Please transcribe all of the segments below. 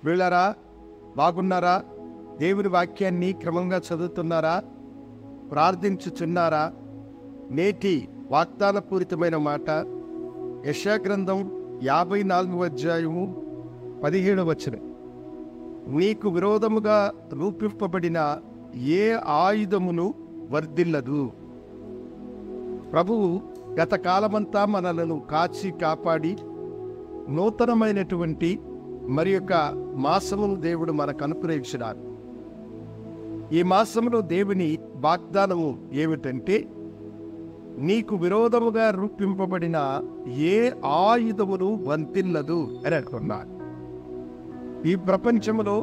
వీళ్ళారా, బాగున్నారా? దేవుని వాక్యాన్ని క్రమంగా చదువుతున్నారా? ప్రార్థించుచున్నారా? నేటి వాగ్దానపూరితమైన మాట యెషయా గ్రంథం 54వ అధ్యాయము 17వ వచనం. నీకు విరోధముగా రూపింపబడిన ఏ ఆయుధమును వర్ధిల్లదు. ప్రభువు గత కాలమంతా మనలను కాచి కాపాడి నూతనమైనటువంటి మరి యొక్క మాసమును దేవుడు మనకు అనుగ్రహించినాడు. ఈ మాసంలో దేవుని వాగ్దానము ఏమిటంటే, నీకు విరోధముగా రూపింపబడిన ఏ ఆయుధమును వర్ధిల్లదు అని అంటున్నాడు. ఈ ప్రపంచంలో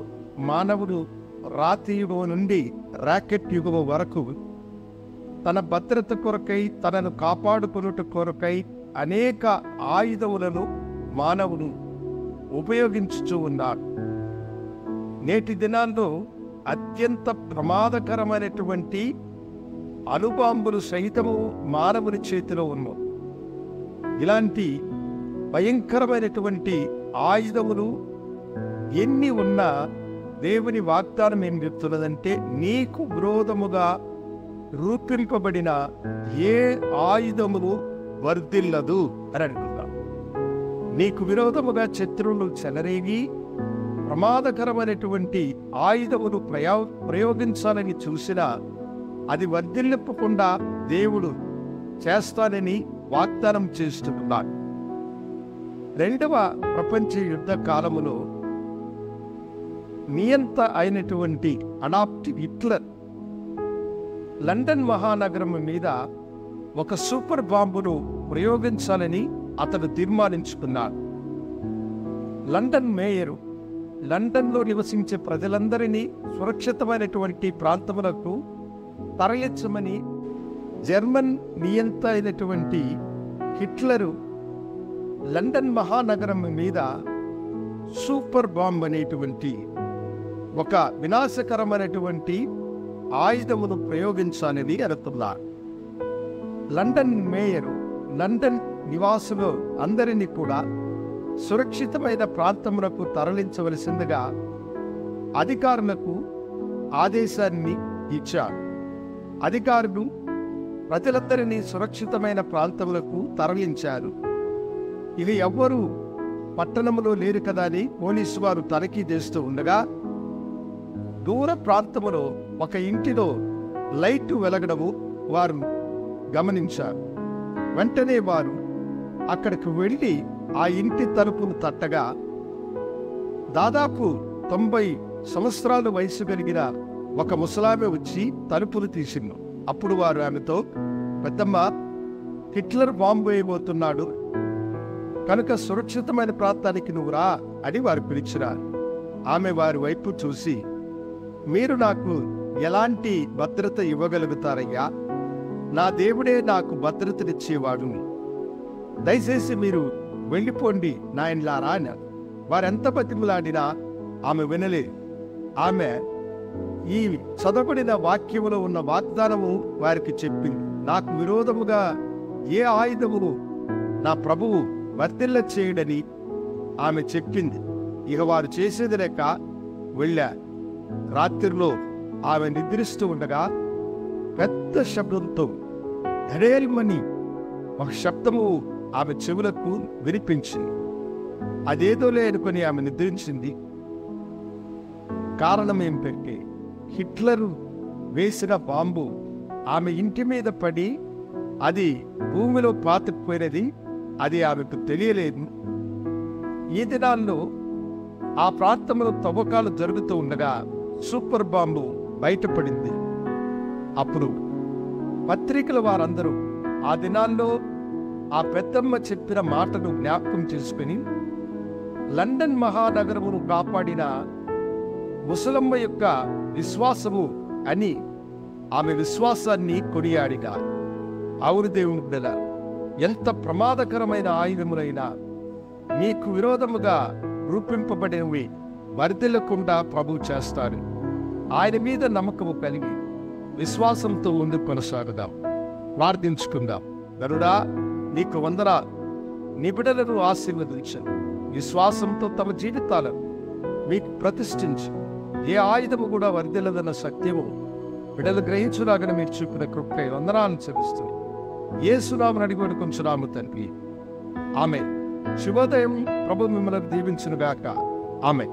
మానవుడు రాతి యుగం నుండి రాకెట్ యుగం వరకు తన భద్రత కొరకై, తనను కాపాడుకొనుట కొరకై అనేక ఆయుధములను మానవుడు ఉపయోగించుచూ ఉన్నాడు. నేటి దినాల్లో అత్యంత ప్రమాదకరమైనటువంటి అణుబాంబులు సహితము మానవుని చేతిలో ఉన్నాయి. ఇలాంటి భయంకరమైనటువంటి ఆయుధములు ఎన్ని ఉన్నా దేవుని వాగ్దానం ఏం చెప్తున్నదంటే, నీకు విరోధముగా రూపింపబడిన ఏ ఆయుధమును వర్ధిల్లదు అని అంటున్నాం. నీకు విరోధముగా శత్రువులు చెలరేగి ప్రమాదకరమైనటువంటి ఆయుధమును ప్రయోగించాలని చూసినా అది వర్ధిల్లకుండా దేవుడు చేస్తానని వాగ్దానం చేస్తున్నాడు. రెండవ ప్రపంచ యుద్ధ కాలములో నియంత అయినటువంటి అడాప్ట్ హిట్లర్ లండన్ మహానగరం మీద ఒక సూపర్ బాంబును ప్రయోగించాలని అతడు తీర్మానించుకున్నాడు. లండన్ మేయరు లండన్లో నివసించే ప్రజలందరినీ సురక్షితమైనటువంటి ప్రాంతములకు తరలించమని జర్మన్ నియంత అయినటువంటి హిట్లరు లండన్ మహానగరం మీద సూపర్ బాంబ్ అనేటువంటి ఒక వినాశకరమైనటువంటి ఆయుధమును ప్రయోగించాలని అనుకున్నారు. లండన్ మేయరు లండన్ నివాసులు అందరినీ కూడా సురక్షితమైన ప్రాంతములకు తరలించవలసిందిగా అధికారులకు ఆదేశాన్ని ఇచ్చారు. అధికారులు ప్రజలందరినీ సురక్షితమైన ప్రాంతములకు తరలించారు. ఇది ఎవ్వరూ పట్టణంలో లేరు కదా అని పోలీసు వారు తనిఖీ చేస్తూ ఉండగా, దూర ప్రాంతములో ఒక ఇంటిలో లైట్ వెలగడము వారు గమనించారు. వెంటనే వారు అక్కడికి వెళ్ళి ఆ ఇంటి తలుపును తట్టగా దాదాపు 90 సంవత్సరాల వయసు కలిగిన ఒక ముసలామె వచ్చి తలుపులు తీసిండు. అప్పుడు వారు ఆమెతో, పెద్దమ్మ, హిట్లర్ బాంబు వేయబోతున్నాడు కనుక సురక్షితమైన ప్రాంతానికి నువ్వు రా అని వారు పిలిచినారు. ఆమె వారి వైపు చూసి, మీరు నాకు ఎలాంటి భద్రత ఇవ్వగలుగుతారయ్యా? నా దేవుడే నాకు భద్రతనిచ్చేవాడు. దయచేసి మీరు వెళ్ళిపోండి నాయనలారా అన్నారు. వారెంత బతిమలాడినా ఆమె వినలేదు. ఆమె ఈ చదవబడిన వాక్యములో ఉన్న వాగ్దానము వారికి చెప్పింది. నాకు విరోధముగా ఏ ఆయుధమును నా ప్రభువు వర్ధిల్ల చేయడని ఆమె చెప్పింది. ఇక వారు చేసేది లేక వెళ్ళారు. రాత్రిలో ఆమె నిద్రిస్తూ ఉండగా పెద్ద శబ్దంతో ధడేల్మని ఒక శబ్దము ఆమె చెవులకు వినిపించింది. అదేదోలే అనుకుని ఆమె నిద్రించింది. కారణం ఏమిటంటే, హిట్లరు వేసిన బాంబు ఆమె ఇంటి మీద పడి అది భూమిలో పాతుకుపోయినది. అది ఆమెకు తెలియలేదు. ఈ దినాల్లో ఆ ప్రాంతంలో తవ్వకాలు జరుగుతూ ఉండగా సూపర్ బాంబు బయటపడింది. అప్పుడు పత్రికల వారందరూ ఆ దినాల్లో ఆ పెద్దమ్మ చెప్పిన మాటను జ్ఞాపకం చేసుకుని లండన్ మహానగరమును కాపాడిన ముసలమ్మ యొక్క విశ్వాసము అని ఆమె విశ్వాసాన్ని కొనియాడిగా. అవును దేవుని బిడ్డల, ఎంత ప్రమాదకరమైన ఆయుధములైనా మీకు విరోధముగా రూపింపబడినవి వర్ధిల్లకుండా ప్రభు చేస్తారు. ఆయన మీద నమ్మకము కలిగి విశ్వాసంతో ముందు కొనసాగుదాం. ప్రార్థించుకుందాం. గరుడా, నీకు వందనాలు. నీ బిడ్డలను ఆశీర్వదించండి. విశ్వాసంతో తమ జీవితాలను మీకు ప్రతిష్ఠించి ఏ ఆయుధము కూడా వర్ధిల్లదన్న సత్యము బిడ్డలు గ్రహించులాగని మీరు చూపిన కృపే వందనాలను చెల్లిస్తూ యేసునామమున అడిగి వేడుకొంచున్నాము తండ్రి. ఆమె శుభోదయం. ప్రభు మిమ్మల్ని దీవించును గాక. ఆమె.